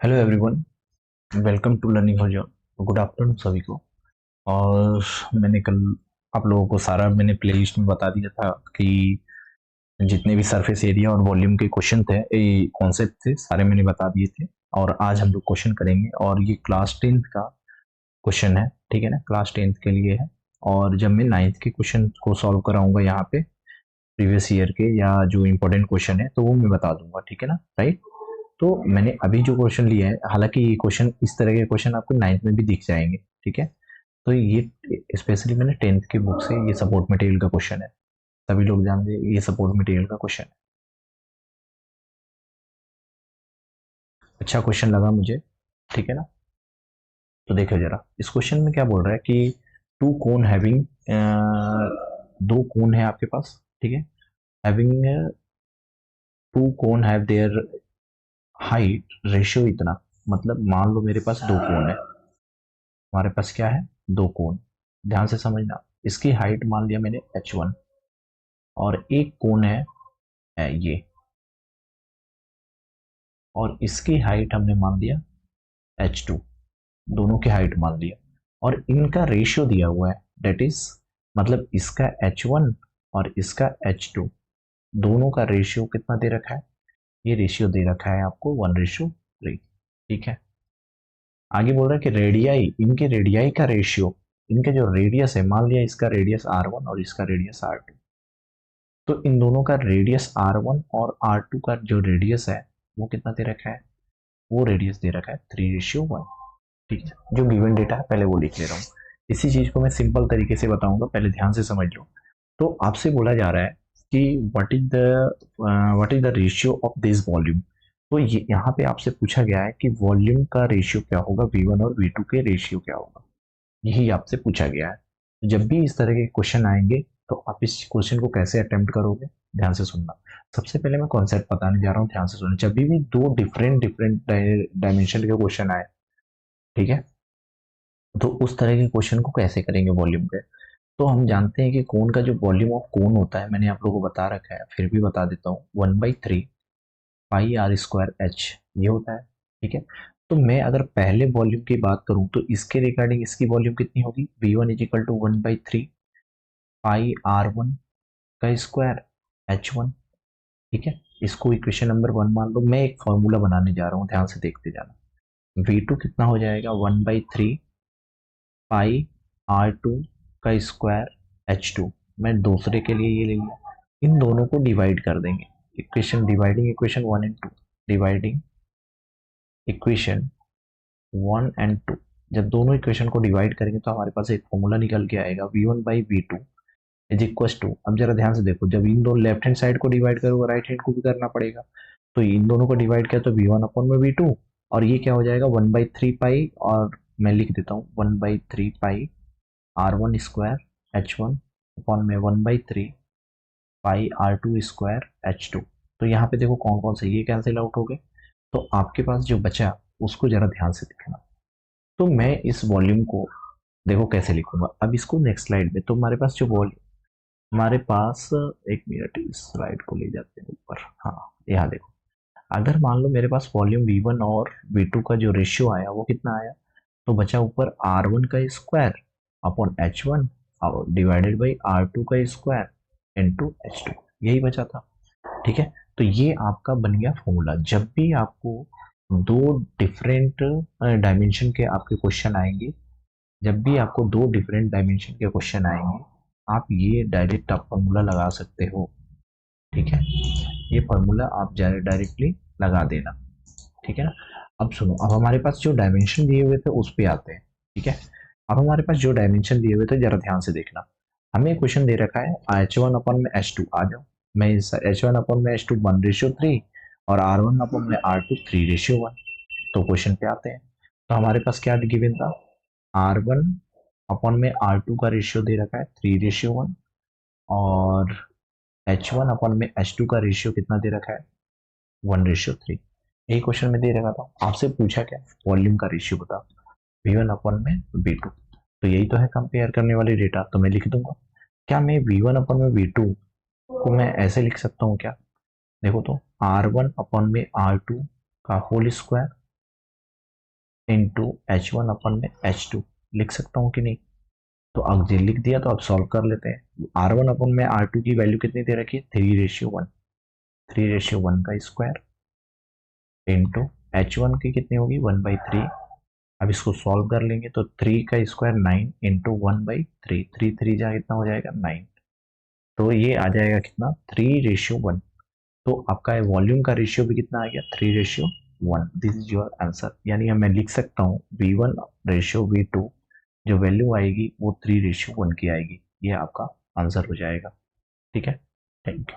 Hello everyone, welcome to learning horizon. Good afternoon सभी को। और मैंने कल आप लोगों को सारा मैंने प्लेलिस्ट में बता दिया था कि जितने भी सरफेस एरिया और वॉल्यूम के क्वेश्चन थे, ये कॉन्सेप्ट थे, सारे मैंने बता दिए थे। और आज हम लोग क्वेश्चन करेंगे और ये क्लास 10th का क्वेश्चन है, ठीक है ना, क्लास 10th के लिए है। और जब मैं 9th के क्वेश्चन को सॉल्व कराऊंगा यहाँ पे प्रीवियस ईयर के या जो इंपॉर्टेंट क्वेश्चन है तो वो मैं बता दूंगा, ठीक है ना, राइट। तो मैंने अभी जो क्वेश्चन लिया है, हालांकि ये क्वेश्चन इस तरह के क्वेश्चन आपको 9th में भी दिख जाएंगे, ठीक है। तो ये स्पेशली मैंने 10th की बुक से ये सपोर्ट मटेरियल का क्वेश्चन है। सभी लोग जानते हैं ये सपोर्ट मटेरियल का क्वेश्चन है। अच्छा क्वेश्चन लगा मुझे, ठीक है ना। तो देखो जरा इस क्वेश्चन में क्या बोल रहा है कि टू कोन हैविंग, दो कोन है आपके पास, ठीक है। Having two cone have their height ratio इतना, मतलब मान लो मेरे पास दो कोन है। हमारे पास क्या है, दो कोन। ध्यान से समझना, इसकी हाइट मान लिया मैंने h1 और एक कोन है ये, और इसकी हाइट हमने मान दिया h2। दोनों की हाइट मान लिया और इनका रेशियो दिया हुआ है, डेट इज मतलब इसका h1 और इसका h2, दोनों का रेशियो कितना दे रखा है। ये रेशियो दे रखा है आपको 1:3, ठीक है। आगे बोल रहा है कि रेडियाई, इनके रेडियाई का रेशियो, इनके जो रेडियस है, मान लिया इसका रेडियस r1 और इसका रेडियस r2, तो इन दोनों का रेडियस r1 और r2 का जो रेडियस है वो कितना दे रखा है, वो रेडियस दे रखा है 3:1, ठीक है। जो गिवन डेटा है पहले वो लिख ले रहा हूँ। इसी चीज को मैं सिंपल तरीके से बताऊंगा, पहले ध्यान से समझ लो। तो आपसे बोला जा रहा है कि what is the ratio of this volume. तो ये यहाँ पे आपसे पूछा गया है कि वॉल्यूम का रेशियो क्या होगा, V1 और V2 के रेशियो क्या होगा, यही आपसे पूछा गया है। तो जब भी इस तरह के क्वेश्चन आएंगे तो आप इस क्वेश्चन को कैसे अटेम्प्ट करोगे, ध्यान से सुनना। सबसे पहले मैं कॉन्सेप्ट बताने जा रहा हूँ, ध्यान से सुनना। जब भी दो डिफरेंट डिफरेंट डायमेंशन के क्वेश्चन आए, ठीक है, तो उस तरह के क्वेश्चन को कैसे करेंगे वॉल्यूम पे। तो हम जानते हैं कि कोन का जो वॉल्यूम ऑफ कोन होता है, मैंने आप लोगों को बता रखा है, फिर भी बता देता हूँ, 1/3 πr² h, ये होता है, ठीक है। तो मैं अगर पहले वॉल्यूम की बात करूं तो इसके रिगार्डिंग इसकी वॉल्यूम कितनी होगी, V1 is equal to 1/3 πr1 का स्क्वायर h1, ठीक है। इसको इक्वेशन नंबर 1 मान लो। मैं एक फॉर्मूला बनाने जा रहा हूँ, ध्यान से देखते जाना। V2 कितना हो जाएगा, 1/3 πr2 का स्क्वायर h2। मैं दूसरे के लिए ये ले लिया, इन दोनों को डिवाइड कर देंगे। Equation dividing equation 1 and 2, dividing equation 1 and 2। जब दोनों इक्वेशन को डिवाइड करेंगे तो हमारे पास एक फॉर्मूला निकल के आएगा, V1/V2 इज इक्वल टू, अब जरा ध्यान से देखो, जब इन दोनों लेफ्ट हैंड साइड को डिवाइड करोगे राइट हैंड को भी करना पड़ेगा। तो इन दोनों को डिवाइड किया तो V1/V2, और ये क्या हो जाएगा 1/3 पाई, और मैं लिख देता हूँ 1/3 πr1 स्क्वायर h1 अपॉन में 1/3 πr2 स्क्वायर h2। तो यहाँ पे देखो कौन कौन से ये कैंसिल आउट हो गए, तो आपके पास जो बचा उसको जरा ध्यान से देखना। तो मैं इस वॉल्यूम को देखो कैसे लिखूंगा, अब इसको नेक्स्ट स्लाइड में। तो हमारे पास जो वॉल्यूम, हमारे पास, एक मिनट इस स्लाइड को ले जाते हैं ऊपर, हाँ यहाँ देखो। अगर मान लो मेरे पास वॉल्यूम V1 और V2 का जो रेशियो आया वो कितना आया, तो बचा ऊपर R1 का square upon H1 divided by R2 का स्क्वायर इनटू H2, यही बचा था, ठीक है। तो ये आपका बन गया फॉर्मूला। जब भी आपको दो डिफरेंट डायमेंशन के आपके क्वेश्चन आएंगे, जब भी आपको दो डिफरेंट डायमेंशन के क्वेश्चन आएंगे, आप ये डायरेक्ट आप फॉर्मूला लगा सकते हो, ठीक है। ये फॉर्मूला आप डायरेक्टली लगा देना, ठीक है ना। अब सुनो, अब हमारे पास जो डायमेंशन दिए हुए थे उस पे आते हैं, ठीक है। अब हमारे पास जो डायमेंशन दिए हुए थे जरा ध्यान से देखना। हमें क्वेश्चन दे रखा है H1/H2, आ जाओ। मैं इस H1/H2 1:3 और R1/R2 3:1। तो क्वेश्चन पे आते हैं। तो हमारे पास क्या गिवन था, R1/R2 का रेशियो दे रखा है 3:1, और H1/H2 का रेशियो कितना दे रखा है 1:3। यही क्वेश्चन में दे रखा था, आपसे पूछा क्या, वॉल्यूम का रेशियो बता, V1/V2। तो यही तो है कंपेयर करने वाली डेटा, तो मैं लिख दूंगा। क्या मैं V1/V2 को मैं ऐसे लिख सकता हूँ क्या, देखो तो R1/R2 का होल स्क्वायर इंटू H1 अपन में H2 लिख सकता हूँ कि नहीं? तो अब जे लिख दिया तो अब सॉल्व कर लेते हैं। R1 अपन में R2 की वैल्यू कितनी दे रखी है? 3:1, 3:1 का स्क्वायर इंटू H1 की कितनी होगी? 1/3। अब इसको सॉल्व कर लेंगे तो 3 का स्क्वायर 9 इंटू 1/3, 3 जा कितना हो जाएगा? 9। तो ये आ जाएगा कितना? 3:1। तो आपका वॉल्यूम का रेशियो भी कितना आ गया? 3:1। This is your answer. यानी मैं लिख सकता हूँ V1:V2 जो वैल्यू आएगी वो 3:1 की आएगी। ये आपका आंसर हो जाएगा। ठीक है, थैंक यू।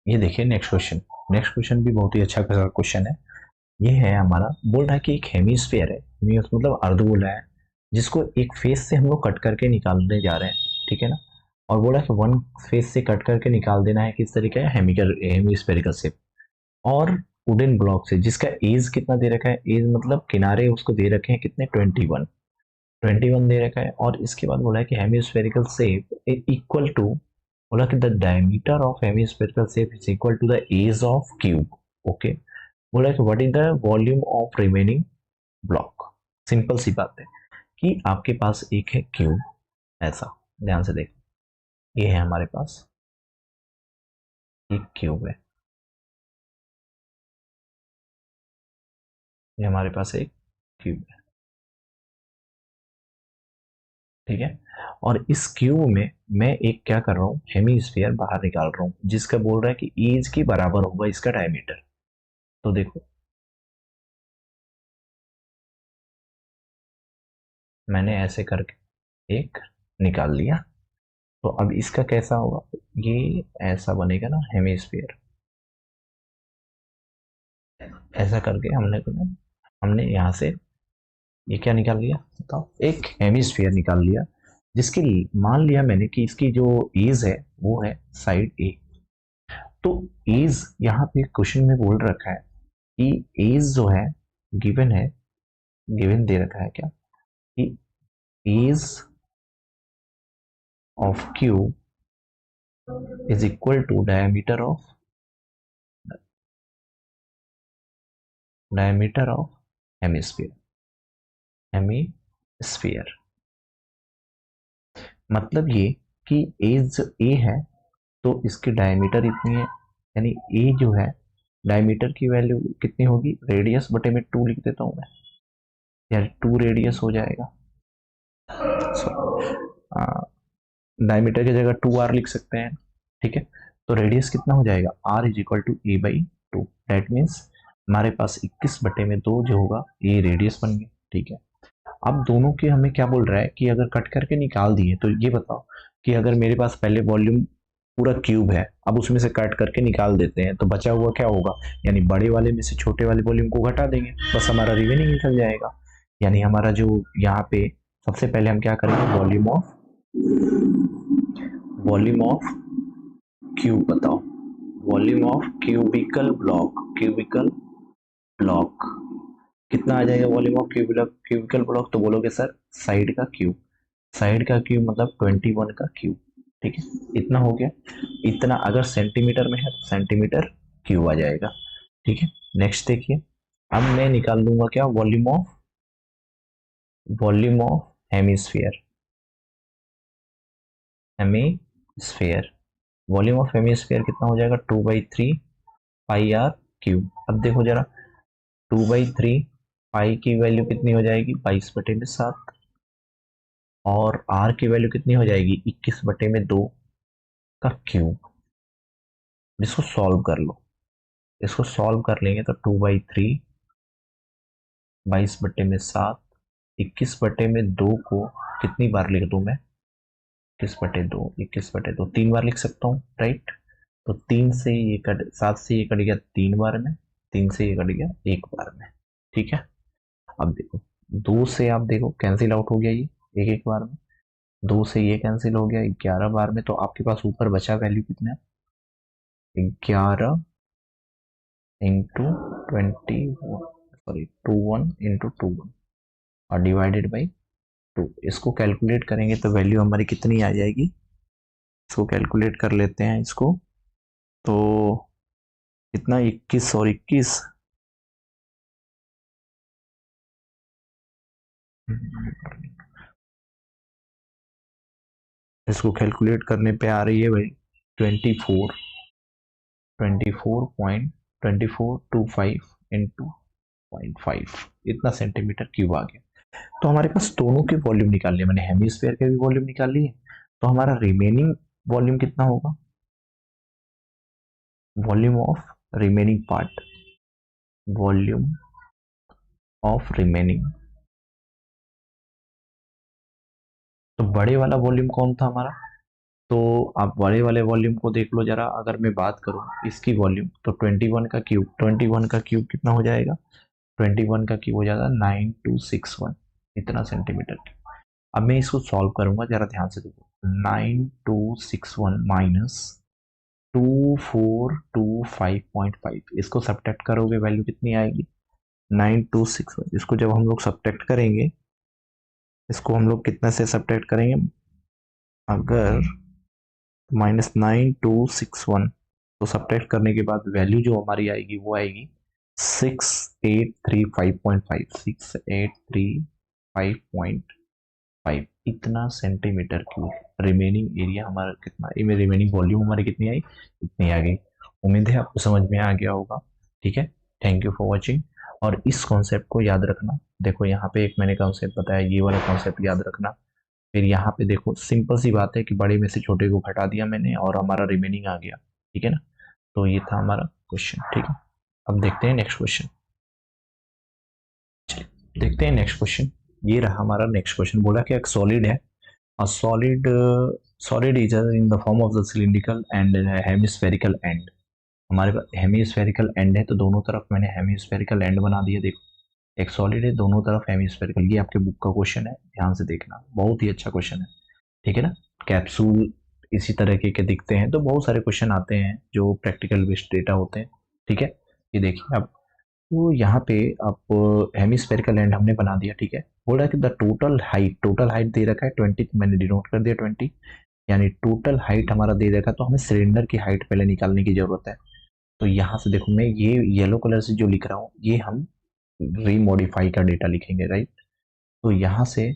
ये देखिए नेक्स्ट क्वेश्चन। नेक्स्ट क्वेश्चन भी बहुत ही अच्छा क्वेश्चन है। ये है हमारा, बोल रहा है कि एक हेमीस्फीयर है, मतलब अर्धगोला है, जिसको एक फेस से हम लोग कट करके निकालने जा रहे हैं। ठीक है ना? और बोला कि वन फेस से कट करके निकाल देना है किस तरीके का? Hemispherical shape. और वुडन ब्लॉक से, जिसका एज कितना दे रखा है? एज मतलब किनारे उसको दे रखे हैं कितने? 21, 21 दे रखा है। और इसके बाद बोला है कि हेमीस्फेरिकल शेप इक्वल टू, बोला कि the diameter of hemispherical shape is equal to the edge of cube. Okay. बोला कि what is the volume of remaining block. Simple सी बात है कि आपके पास एक है क्यूब, ऐसा ध्यान से देखो, ये है हमारे पास एक क्यूब है, ये हमारे पास एक क्यूब है। ठीक है। और इस क्यूब में मैं एक क्या कर रहा हूँ? हेमीस्फीयर बाहर निकाल रहा हूँ, जिसका बोल रहा है कि एज के बराबर होगा इसका डायमीटर। तो देखो, मैंने ऐसे करके एक निकाल लिया। तो अब इसका कैसा होगा? ये ऐसा बनेगा ना हेमीस्फीयर, ऐसा करके हमने यहाँ से ये क्या निकाल लिया बताओ? एक हेमीस्फीयर निकाल लिया, जिसकी मान लिया मैंने कि इसकी जो एज है वो है साइड ए। तो एज यहाँ पे क्वेश्चन में बोल रखा है कि एज जो है गिवन है, गिवन दे रखा है क्या कि edge of cube is equal to diameter of hemisphere. Hemisphere मतलब ये कि एज ए है तो इसकी डायमीटर इतनी है, यानी ए जो है डायमीटर की वैल्यू कितनी होगी? रेडियस बटे में 2 लिख देता हूँ मैं, यार 2 रेडियस हो जाएगा। डायमीटर की जगह 2r लिख सकते हैं। ठीक है। तो रेडियस कितना हो जाएगा? r is equal to a/2। That means हमारे पास 21/2 जो होगा ये रेडियस बन गया। ठीक है। अब दोनों के हमें क्या बोल रहा है कि अगर कट करके निकाल दिए तो ये बताओ कि अगर मेरे पास पहले वॉल्यूम पूरा क्यूब है, अब उसमें से कट करके निकाल देते हैं तो बचा हुआ क्या होगा? यानी बड़े वाले में से छोटे वाले वॉल्यूम को घटा देंगे, बस हमारा रिमेनिंग निकल जाएगा। यानी हमारा जो यहाँ पे सबसे पहले हम क्या करेंगे? वॉल्यूम ऑफ क्यूब बताओ। वॉल्यूम ऑफ क्यूबिकल ब्लॉक कितना आ जाएगा? वॉल्यूम ऑफ क्यूबिकल ब्लॉक तो बोलोगे सर साइड का क्यूब। साइड का क्यूब मतलब 21 का क्यूब। ठीक है, इतना हो गया। इतना अगर सेंटीमीटर में है तो सेंटीमीटर क्यूब आ जाएगा। ठीक है। नेक्स्ट देखिए, अब मैं निकाल लूंगा क्या? Volume of hemisphere. Hemisphere volume of hemisphere कितना हो जाएगा? 2/3 पाई r क्यूब। अब देखो जरा, 2/3 पाई की वैल्यू कितनी हो जाएगी? 22/7। और r की वैल्यू कितनी हो जाएगी? 21/2 का क्यूब। इसको सॉल्व कर लो। इसको सॉल्व कर लेंगे तो 2/3 22/7 21/2 को कितनी बार लिख दूं मैं? 21/2 तीन बार लिख सकता हूँ, राइट? तो 7 से ये कट गया 3 बार में, 3 से ये कट गया 1 बार में। ठीक है। अब देखो, 2 से आप देखो कैंसिल आउट हो गया ये एक एक बार में, 2 से ये कैंसिल हो गया 11 बार में। तो आपके पास ऊपर बचा वैल्यू कितना है? 11 इंटू 21, सॉरी 21 इंटू 21 और डिवाइडेड बाई 2। इसको कैलकुलेट करेंगे तो वैल्यू हमारी कितनी आ जाएगी? इसको कैलकुलेट कर लेते हैं इसको। तो कितना? 21 और 21, इसको कैलकुलेट करने पे आ रही है भाई 24.24 इंटू 0.5, इतना सेंटीमीटर क्यूब आ गया। तो हमारे पास दोनों के वॉल्यूम निकाल लिए, मैंने हेमीस्फेयर के भी वॉल्यूम निकाल लिए। तो हमारा रिमेनिंग वॉल्यूम कितना होगा, volume of remaining part, volume of remaining. तो बड़े वाला वॉल्यूम कौन था हमारा, तो आप बड़े वाले वॉल्यूम को देख लो जरा। अगर मैं बात करूं इसकी वॉल्यूम, तो 21 का क्यूब, 21 का क्यूब कितना हो जाएगा, 21 का क्यूब हो जाएगा 9261, इतना सेंटीमीटर। अब मैं इसको सॉल्व करूंगा, जरा ध्यान से देखो। 9261 माइनस 2425.5, इसको सब्ट्रैक्ट करोगे वैल्यू कितनी आएगी, 9261। इसको जब हम लोग सब्ट्रैक्ट करेंगे, इसको हम लोग कितना से सब्ट्रैक्ट करेंगे, अगर -9261 तो सब्ट्रैक्ट करने के बाद वैल्यू जो हमारी आएगी वो आएगी 6835.5, 6835.5, इतना सेंटीमीटर क्यूब। रिमेनिंग एरिया हमारा कितना, ये रिमेनिंग वॉल्यूम हमारी कितनी आई, इतनी आ गई। उम्मीद है आपको समझ में आ गया होगा। ठीक है, थैंक यू फॉर वॉचिंग। और इस कॉन्सेप्ट को याद रखना। देखो यहाँ पे एक मैंने कॉन्सेप्ट बताया, ये वाला कॉन्सेप्ट याद रखना। फिर यहाँ पे देखो सिंपल सी बात है कि बड़े में से छोटे को घटा दिया मैंने और हमारा रिमेनिंग आ गया। ठीक है ना, तो ये था हमारा क्वेश्चन। ठीक है, अब देखते हैं नेक्स्ट क्वेश्चन। चलिए देखते हैं नेक्स्ट क्वेश्चन। ये रहा हमारा नेक्स्ट क्वेश्चन। बोला कि एक सॉलिड है, a solid is in the form of the cylindrical and hemispherical end। हमारे पास हेमीस्फेरिकल एंड है, तो दोनों तरफ मैंने हेमीस्फेरिकल एंड बना दिया। देखो एक सॉलिड है, दोनों तरफ हेमीस्फेरिकल। ये आपके बुक का क्वेश्चन है, ध्यान से देखना, बहुत ही अच्छा क्वेश्चन है। ठीक है ना, कैप्सूल इसी तरह के दिखते हैं, तो बहुत सारे क्वेश्चन आते हैं जो प्रैक्टिकल बेस्ड डेटा होते हैं। ठीक है, ये देखिए आप, तो यहाँ पे आप हेमिस्फेरिकल एंड हमने बना दिया। ठीक है, बोल रहा है कि द टोटल हाइट दे रखा है 20, तो मैंने डिनोट कर दिया 20, यानी टोटल हाइट हमारा दे रखा है। तो हमें सिलेंडर की हाइट पहले निकालने की जरूरत है। तो यहाँ से देखो, मैं ये येलो कलर से जो लिख रहा हूँ, ये हम रीमोडिफाई का डेटा लिखेंगे, राइट। तो यहाँ से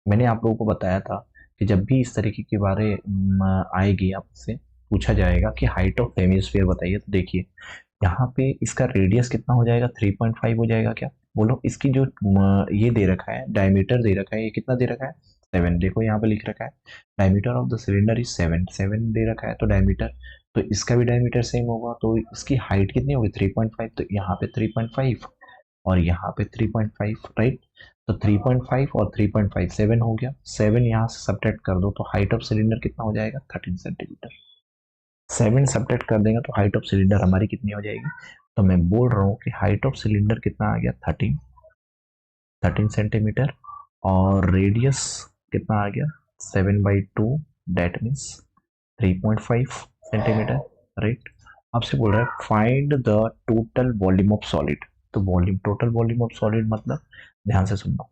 मैंने आप लोगों को बताया था कि जब भी इस तरीके के बारे आएगी, आपसे पूछा जाएगा कि हाइट ऑफ हेमिस्फीयर बताइए, तो देखिए यहाँ पे इसका रेडियस कितना हो जाएगा, 3.5 हो जाएगा क्या, बोलो। इसकी जो ये दे रखा है, डायमीटर दे रखा है, ये कितना दे रखा है, 7। देखो यहाँ पे लिख रखा है diameter of the cylinder is 7 दे रखा है, तो डायमीटर, तो इसका भी डायमीटर सेम होगा। तो इसकी हाइट कितनी होगी, 3.5, तो यहाँ पे 3.5 और यहाँ पे 3.5, राइट। तो 3.5 और 3.5 7 हो गया, 7 यहाँ से सब्ट्रैक्ट कर दो, तो हाइट ऑफ सिलेंडर कितना हो जाएगा, 13 सेंटीमीटर। 7 सब्ट्रैक्ट कर देंगे तो हाइट ऑफ सिलेंडर हमारी कितनी हो जाएगी। तो मैं बोल रहा हूँ कि हाइट ऑफ सिलेंडर कितना आ गया, 13 सेंटीमीटर, और रेडियस कितना आ गया, 7/2, डेट मीन्स 3.5 सेंटीमीटर, राइट। आपसे बोल रहा है find the total volume of solid. तो volume, total volume of solid मतलब, ध्यान से सुनना,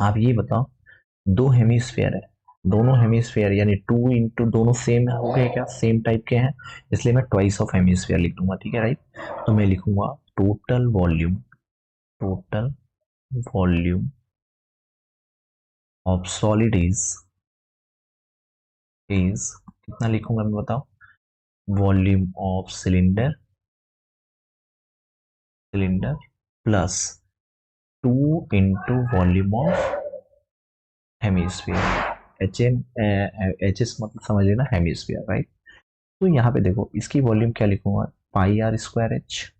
आप ये बताओ, दो हेमिस्फेयर है, दोनों हेमिस्फेयर यानी 2 इंटू, दोनों सेम हो गए क्या, सेम टाइप के हैं, इसलिए मैं ट्वाइस ऑफ हेमिस्फेयर लिख दूंगा। ठीक है, राइट। तो मैं लिखूंगा total volume of solid is कितना लिखूंगा मैं बताओ, volume of cylinder plus 2 into volume of hemisphere. H S मतलब समझ लेना, हेमिस्फीयर, राइट। तो यहाँ पे देखो इसकी वॉल्यूम क्या लिखूंगा, πr²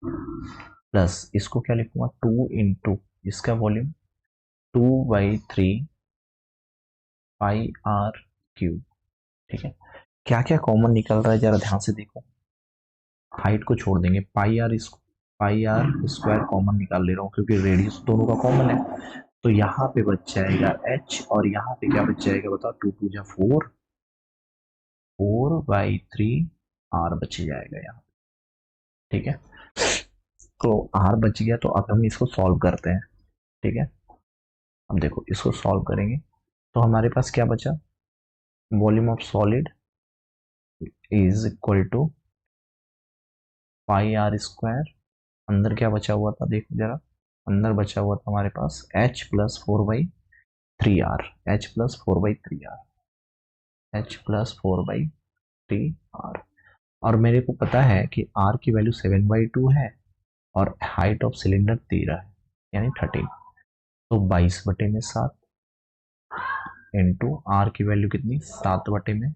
प्लस इसको क्या लिखूंगा, 2 इंटू इसका वॉल्यूम 2/3 πr³। ठीक है, क्या क्या कॉमन निकल रहा है जरा ध्यान से देखो। हाइट को छोड़ देंगे, πr² कॉमन निकाल ले रहा हूँ क्योंकि रेडियस दोनों का कॉमन है। तो यहाँ पे बच जाएगा h, और यहाँ पे क्या बच जाएगा बताओ, 2 2 जा 4, 4/3 r बच जाएगा यहाँ। ठीक है, तो r बच गया, तो अब हम इसको सॉल्व करते हैं। ठीक है, अब देखो इसको सॉल्व करेंगे तो हमारे पास क्या बचा, volume of solid is equal to πr², अंदर क्या बचा हुआ था देखो जरा, अंदर बचा हुआ था हमारे पास h plus 4/3r, h plus 4/3r, h plus 4/3r। और मेरे को पता है कि r की वैल्यू 7/2 है और हाइट ऑफ सिलेंडर 13 है, यानी 13। तो 22/7 इंटू आर की वैल्यू कितनी, 7/में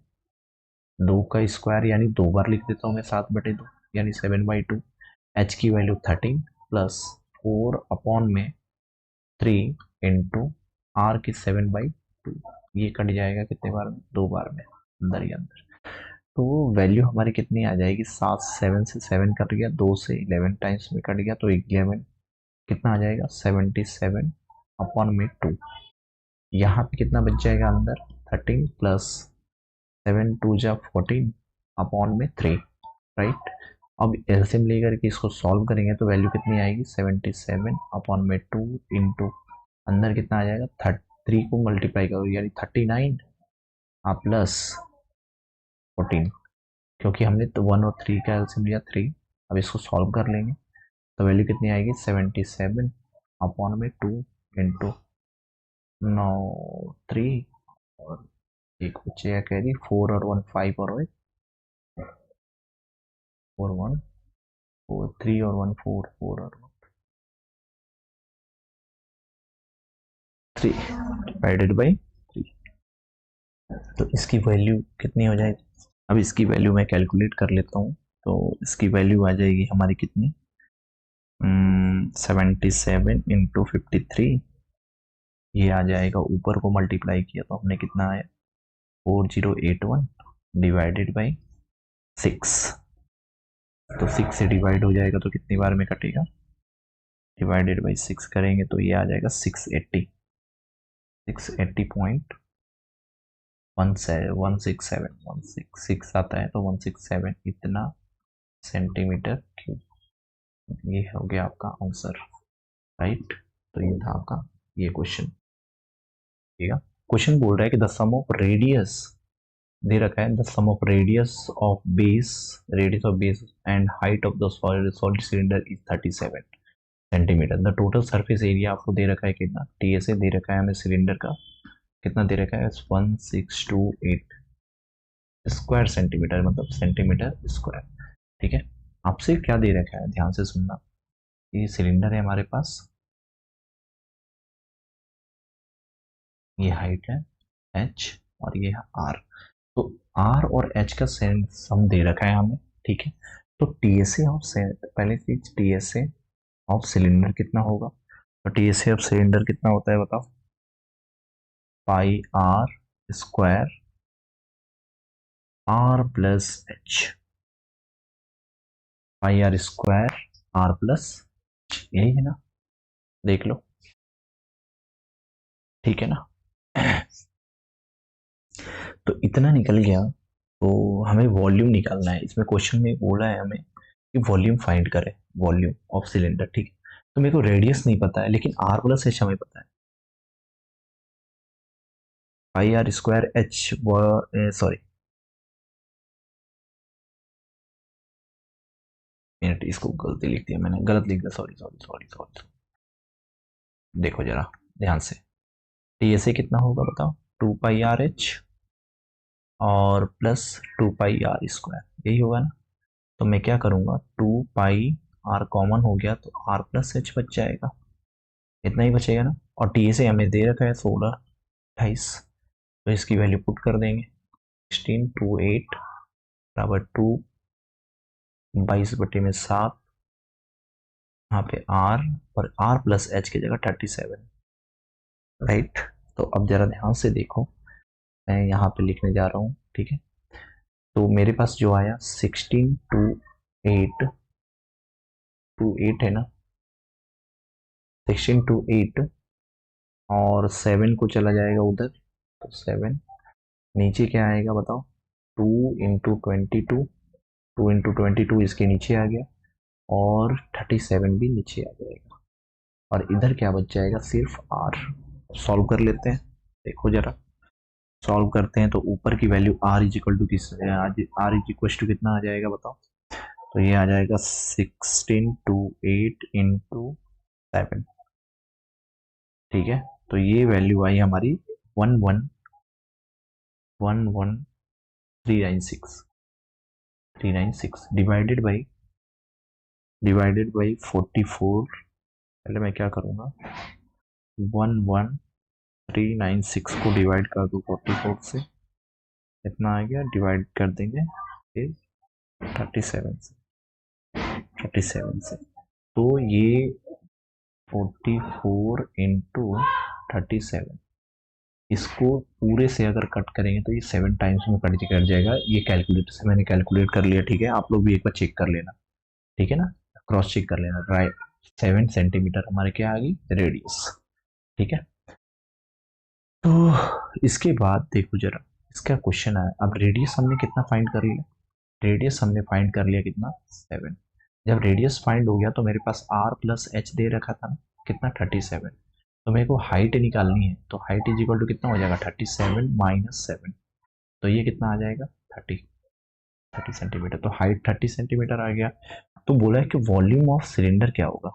2 का स्क्वायर, यानी 2 बार लिख देता हूँ मैं 7/2, यानी 7/2। एच की वैल्यू 13 प्लस 4/3 इंटू आर की 7/2। ये कट जाएगा कितने बार में, 2 बार में, अंदर ही अंदर। तो वैल्यू हमारी कितनी आ जाएगी, 7 से 7 कट गया, 2 से 11 टाइम्स में कट गया, तो 11 कितना आ जाएगा, 77/2। यहाँ पे कितना बच जाएगा अंदर, 13 प्लस 7 2 जा 14 अपॉन में 3, राइट। अब एलसीएम लेकर के इसको सॉल्व करेंगे तो वैल्यू कितनी आएगी, 77/2 इंटू अंदर कितना आ जाएगा, 3 को मल्टीप्लाई करो यानी 39 प्लस 14, क्योंकि हमने तो 1 और 3 का एलसीएम लिया 3। अब इसको सॉल्व कर लेंगे तो वैल्यू कितनी आएगी, 77/2 इंटू 3 और एक बचेगा कैरी, 4 और 1 5 और 4 1 4 3 और 1 4 4 और 3 डिवाइडेड बाई 3। तो इसकी वैल्यू कितनी हो जाएगी, अब इसकी वैल्यू मैं कैलकुलेट कर लेता हूँ। तो इसकी वैल्यू आ जाएगी हमारी कितनी, 77 × 53। ये आ जाएगा, ऊपर को मल्टीप्लाई किया तो हमने कितना आया, 4081 डिवाइडेड बाई 6। तो 6 से डिवाइड हो जाएगा तो कितनी बार में कटेगा, डिवाइडेड बाई 6 करेंगे तो ये आ जाएगा 680, 680.167 आता है, तो 167 इतना सेंटीमीटर क्यूब। ये हो गया आपका आंसर, राइट। तो ये था आपका ये क्वेश्चन। ठीक है, क्वेश्चन बोल रहा है कि द सम ऑफ रेडियस दे रखा है, the sum of radius of base and height of the solid cylinder is 37 centimetre. The total surface area आपको दे रखा है कितना, टीएसए दे रखा है हमें सिलेंडर का, कितना दे रखा है, 1628 स्क्वायर सेंटीमीटर, मतलब सेंटीमीटर स्क्वायर। ठीक है, आपसे क्या दे रखा है, ध्यान से सुनना। ये सिलेंडर है हमारे पास, ये हाइट है h और ये है r। तो r और h का सम दे रखा है हमें, ठीक है। तो टीएसए ऑफ, पहले चीज टीएसए ऑफ सिलेंडर कितना होगा, तो टीएसए ऑफ सिलेंडर कितना होता है बताओ, pi r square r plus h, pi r square r plus, यही है ना, देख लो, ठीक है ना। तो इतना निकल गया। तो हमें वॉल्यूम निकालना है, इसमें क्वेश्चन में बोला है हमें कि वॉल्यूम फाइंड करें, वॉल्यूम ऑफ सिलेंडर, ठीक है। तो मेरे को रेडियस नहीं पता है, लेकिन आर प्लस एच हमें पता है, pi r square h, sorry minute, इसको गलती लिख दिया मैंने, गलत लिख दिया, सॉरी सॉरी सॉरी सॉरी। देखो जरा ध्यान से, टीएसए कितना होगा बताओ, 2 पाई आर एच और प्लस 2 पाई आर स्क्वायर, यही होगा ना। तो मैं क्या करूँगा, 2 पाई आर कॉमन हो गया तो आर प्लस एच बच जाएगा, इतना ही बचेगा ना। और टीएसए हमें दे रखा है 1628, तो इसकी वैल्यू पुट कर देंगे, 1628 बराबर 2, 22/7, यहाँ पे आर और आर प्लस एच की जगह 37, राइट। तो अब जरा ध्यान से देखो, मैं यहाँ पे लिखने जा रहा हूँ, ठीक है। तो मेरे पास जो आया 16 to 8 है ना, 16 to 8 और 7 को चला जाएगा उधर, तो 7 नीचे क्या आएगा बताओ, 2 × 22, 2 × 22 इसके नीचे आ गया और 37 भी नीचे आ जाएगा, और इधर क्या बच जाएगा, सिर्फ आर। सॉल्व कर लेते हैं, देखो जरा सॉल्व करते हैं तो ऊपर की value r is equal to किस, आर इज इक्वल टू कितना आ जाएगा बताओ, तो ये आ जाएगा 16 to 8 × 7, ठीक है, तो ये वैल्यू आई हमारी 111396 396 डिवाइडेड बाई 44। पहले मैं क्या करूँगा, 11396 को डिवाइड कर दूँ 44 से, इतना आ गया, डिवाइड कर देंगे ये 37 से तो ये 44 × 37, इसको पूरे से अगर कट करेंगे तो ये 7 टाइम्स में कट जाएगा। ये कैलकुलेटर से मैंने कैलकुलेट कर लिया, ठीक है, आप लोग भी एक बार चेक कर लेना, ठीक है ना, क्रॉस चेक कर लेना। राइट, 7 सेंटीमीटर हमारे क्या आ गई, रेडियस, ठीक है। तो इसके बाद देखो जरा, इसका क्वेश्चन आया, अब रेडियस हमने कितना फाइंड कर लिया, रेडियस हमने फाइंड कर लिया कितना, 7। जब रेडियस फाइंड हो गया तो मेरे पास r प्लस एच दे रखा था ना, कितना, 37। तो मेरे को हाइट निकालनी है, तो हाइट इज इक्वल टू कितना हो जाएगा, 37 - 7, तो ये कितना आ जाएगा, 30 सेंटीमीटर। तो हाइट 30 सेंटीमीटर आ गया। तो बोला है कि वॉल्यूम ऑफ सिलेंडर क्या होगा,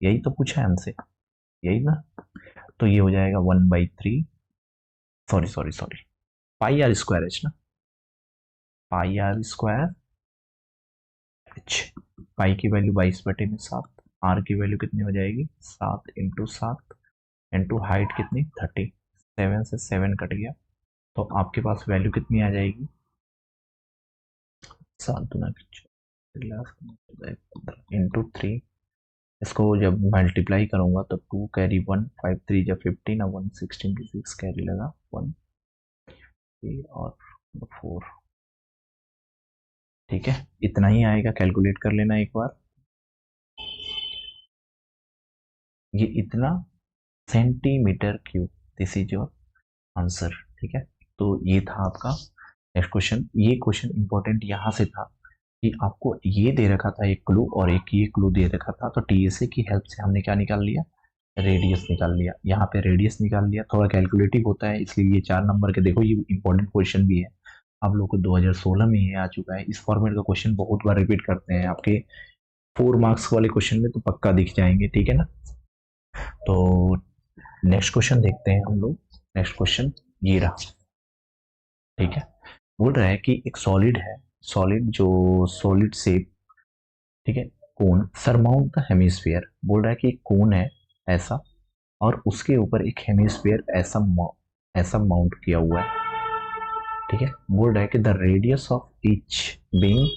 यही तो पूछा है हमसे, यही ना। तो ये हो जाएगा 1/3, sorry pi r square h ना, pi r square h. Pi की वैल्यू 22/7, आर की वैल्यू कितनी हो जाएगी, 7 × 7 इंटू हाइट कितनी, 30। 7 से 7 कट गया, तो आपके पास वैल्यू कितनी आ जाएगी, 7×3 इसको जब मल्टीप्लाई करूंगा तो 2 कैरी 1, 5 3 जब 15 और 1 16 की 6 कैरी लगा 1 3 और 4, ठीक है, इतना ही आएगा, कैलकुलेट कर लेना एक बार। ये इतना centimetre cube, this is your answer, ठीक है। तो ये था आपका नेक्स्ट क्वेश्चन। ये क्वेश्चन इंपॉर्टेंट यहाँ से था कि आपको ये दे रखा था एक क्लू और एक ये क्लू दे रखा था, तो टीएसए की हेल्प से हमने क्या निकाल लिया, रेडियस निकाल लिया। यहाँ पे रेडियस निकाल लिया, थोड़ा कैलकुलेटिव होता है इसलिए ये 4 नंबर के, देखो ये इंपॉर्टेंट क्वेश्चन भी है, आप लोग को 2016 में ये आ चुका है। इस फॉर्मेट का क्वेश्चन बहुत बार रिपीट करते हैं, आपके 4 मार्क्स वाले क्वेश्चन में तो पक्का दिख जाएंगे, ठीक है ना। तो नेक्स्ट क्वेश्चन देखते हैं हम लोग। नेक्स्ट क्वेश्चन ये रहा, ठीक है। बोल रहा है कि एक सॉलिड है, सॉलिड जो सॉलिड शेप, ठीक है, कोन सरमाउंट द हेमिस्फीयर। बोल रहा है कि एक कोन है ऐसा, और उसके ऊपर एक हेमिस्फीयर ऐसा माउंट किया हुआ है, ठीक है। बोल रहा है कि the radius of each being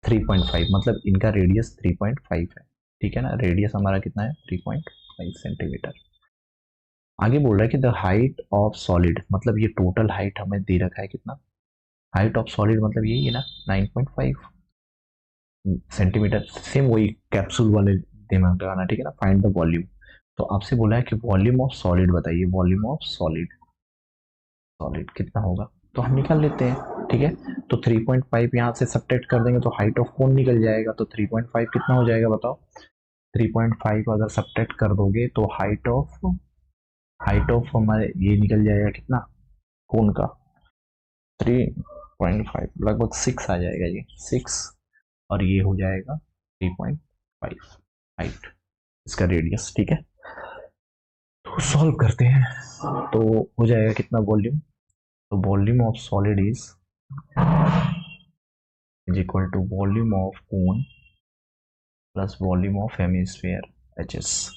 3.5, मतलब इनका रेडियस 3.5 है, ठीक है ना, रेडियस हमारा कितना है, 3.5 सेंटीमीटर। आगे बोल रहा है कि द हाइट ऑफ सॉलिड, मतलब ये टोटल हाइट हमें दे रखा है कितना, हाइट ऑफ सॉलिड मतलब यही है ना, 9.5 सेंटीमीटर। सेम वही कैप्सूल वाले दिमाग लगाना, ठीक है ना, फाइंड द वॉल्यूम। तो आपसे बोला है कि वॉल्यूम ऑफ सॉलिड बताइए, वॉल्यूम ऑफ सॉलिड, सॉलिड कितना होगा, तो हम निकाल लेते हैं, ठीक है। तो 3.5 यहाँ से सब्ट्रैक्ट कर देंगे तो हाइट ऑफ कोन निकल जाएगा, तो 3.5 कितना हो जाएगा बताओ, 3.5 अगर सब्ट्रैक्ट कर दोगे तो हाइट ऑफ हमारे ये निकल जाएगा कितना, कोन का 3.5 लगभग 6 आ जाएगा, ये 6, और ये हो जाएगा 3.5 हाइट, इसका रेडियस, ठीक है। तो सॉल्व करते हैं, तो हो जाएगा कितना वॉल्यूम, तो volume of solid is equal to volume of cone plus volume of hemisphere h s.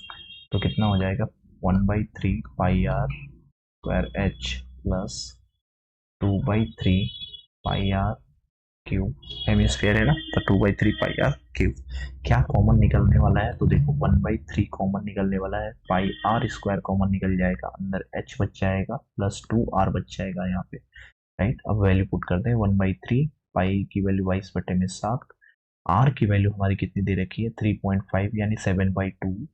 तो कितना हो जाएगा, 1/3 pi r square h plus 2/3 pi r cube, hemisphere है ना, तो 2/3 पाई आर क्यूब। क्या कॉमन निकलने वाला है, तो देखो 1/3 कॉमन निकलने वाला है, पाई आर स्क्वायर कॉमन निकल जाएगा, अंदर एच बच जाएगा प्लस 2 आर बच जाएगा यहाँ पे, राइट। अब वैल्यू पुट करते हैं, 1/3, पाई की वैल्यू 22/7, आर की वैल्यू हमारी कितनी दे रखी है, 3.5 यानी 7/2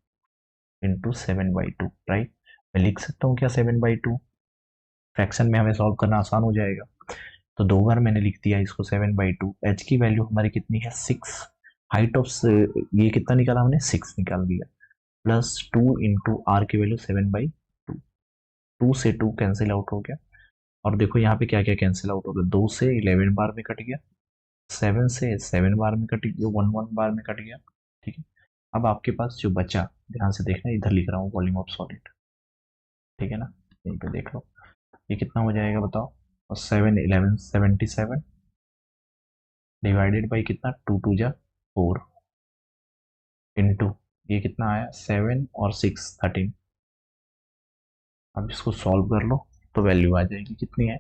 इंटू 7/2, राइट। मैं लिख सकता हूँ क्या 7/2, फ्रैक्शन में हमें सॉल्व करना आसान हो जाएगा, तो 2 बार मैंने लिख दिया इसको 7/2। एच की वैल्यू हमारी कितनी है, 6, हाइट ऑफ ये कितना निकाला हमने, 6 निकाल दिया, प्लस 2 इंटू आर की वैल्यू 7/2, 2 से 2 कैंसिल आउट हो गया, और देखो यहाँ पे क्या क्या कैंसिल आउट हो गया, 2 से 11 बार में कट गया, 7 से 7 बार में कट गया, 1 बार में कट गया, ठीक है। अब आपके पास जो बचा, ध्यान से देखना, इधर लिख रहा हूँ वॉल्यूम ऑफ सॉलिड, ठीक है ना, यहीं पे देख लो ये कितना हो जाएगा बताओ। और 7 11 77 डिवाइडेड बाई कितना, 2 2 जा 4 इंटू ये कितना आया 7 और 6 13। अब इसको सॉल्व कर लो तो वैल्यू आ जाएगी, कितनी है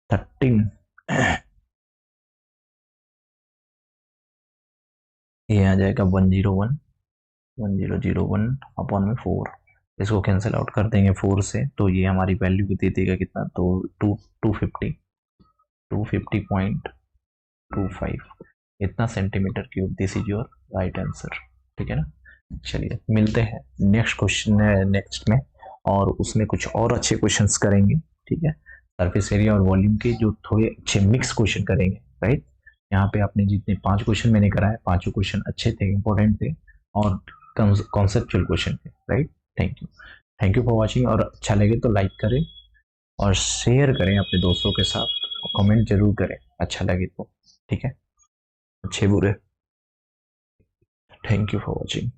13। ये आ जाएगा 101 अपॉन में 4। इसको कैंसिल आउट कर देंगे 4 से, तो ये हमारी वैल्यू दे देगा कितना, तो 250 इतना centimetre cube. This is your right answer. ठीक है ना, चलिए मिलते हैं नेक्स्ट क्वेश्चन नेक्स्ट में, और उसमें कुछ और अच्छे क्वेश्चंस करेंगे। ठीक है, सरफेस एरिया और वॉल्यूम के जो थोड़े अच्छे मिक्स क्वेश्चन करेंगे, राइट। यहाँ पे आपने जितने 5 क्वेश्चन मैंने कराए, 5 क्वेश्चन अच्छे थे, इंपॉर्टेंट थे और कॉन्सेप्चुअल क्वेश्चन थे, right. Thank you for watching, और अच्छा लगे तो लाइक करें और शेयर करें अपने दोस्तों के साथ, और कमेंट जरूर करें अच्छा लगे तो। ठीक है, अच्छे बुरे। Thank you for watching.